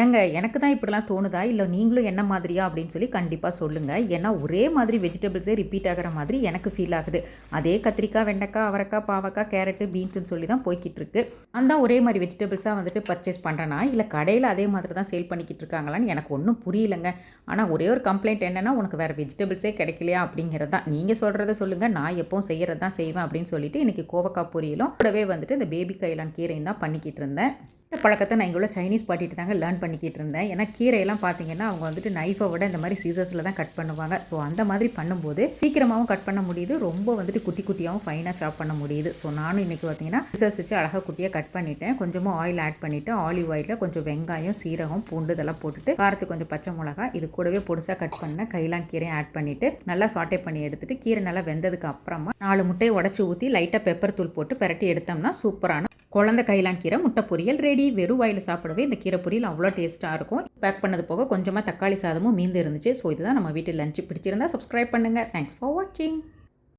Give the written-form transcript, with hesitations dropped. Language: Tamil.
ஏங்க எனக்கு தான் இப்படிலாம் தோணுதா? இல்ல நீங்களும் என்ன மாதிரியா? அப்படின்னு சொல்லி கண்டிப்பா சொல்லுங்க. ஏன்னா ஒரே மாதிரி வெஜிடபிள்ஸே ரிப்பீட் ஆகுற மாதிரி எனக்கு ஃபீல் ஆகுது. அதே கத்திரிக்காய், வெண்டைக்காய், அவரைக்காய், பாவக்காய், கேரட்டு, பீன்ஸ்ன்னு சொல்லி தான் போய்க்கிட்டு இருக்கு. நான் தான் ஒரே மாரி வெஜிடபிள்ஸா வந்துட்டு பர்ச்சேஸ் பண்றேனா? இல்ல கடையில அதே மாதிரி தான் சேல் பண்ணிக்கிட்டு இருக்காங்களான்னு எனக்கு ஒண்ணும் புரியலங்க. ஆனா ஒரே ஒரு கம்ப்ளைண்ட் என்னன்னா, "உனக்கு வேற வெஜிடபிள்ஸே கிடைக்கலையா?" அப்படிங்கிறது தான். நீங்க சொல்றத சொல்லுங்க. நான் எப்பவும் செய்யறது தான் செய்வேன் அப்படின்னு சொல்லிட்டு இன்னைக்கு கோவக்காய் பொரியலும், கூடவே வந்துட்டு இந்த பேபி கைலான் கீரையும் தான் பண்ணிக்கிட்டு இருந்தேன். இந்த பழக்கத்தை நான் இங்கே உள்ள சைனீஸ் பாட்டிட்டு தாங்க லேர்ன் பண்ணிக்கிட்டு இருந்தேன். ஏன்னா கீரையெல்லாம் பார்த்தீங்கன்னா, அவங்க வந்துட்டு நைஃபை விட இந்த மாதிரி சீசர்ஸில் தான் கட் பண்ணுவாங்க. ஸோ அந்த மாதிரி பண்ணும்போது சீக்கிரமாகவும் கட் பண்ண முடியுது, ரொம்ப வந்துட்டு குட்டி குட்டியாகவும் ஃபைனாக சாப் பண்ண முடியுது. ஸோ நானும் இன்றைக்கி பார்த்தீங்கன்னா சீசர்ஸ் வச்சு அழகாக குட்டியாக கட் பண்ணிவிட்டேன். கொஞ்சமாக ஆயில் ஆட் பண்ணிவிட்டு, ஆலிவ் ஆயிலில் கொஞ்சம் வெங்காயம், சீரகம், பூண்டு இதெல்லாம் போட்டுட்டு, காரத்துக்கு கொஞ்சம் பச்சை மிளகா, இது கூடவே பொடிசாக கட் பண்ண கைலான் கீரையும் ஆட் பண்ணிவிட்டு நல்லா சாட்டே பண்ணி எடுத்துட்டு, கீரை நல்லா வெந்ததுக்கு அப்புறமா 4 முட்டையை உடச்சி ஊற்றி லைட்டாக பெப்பர் தூள் போட்டு பிரட்டி எடுத்தோம்னா சூப்பரான குழந்தை கைலான் கீரை முட்டை பொரியல் ரெடி. வெறும் வாயில் சாப்பிடவே இந்த கீரை பொரியல் அவ்வளோ டேஸ்ட்டாக இருக்கும். பேக் பண்ணது போக கொஞ்சமாக தக்காளி சாதமும் மீந்து இருந்துச்சு. ஸோ இதுதான் நம்ம வீட்டு லஞ்சு. பிடிச்சிருந்தா சப்ஸ்கிரைப் பண்ணுங்கள். தேங்க்ஸ் ஃபார் வாட்சிங்.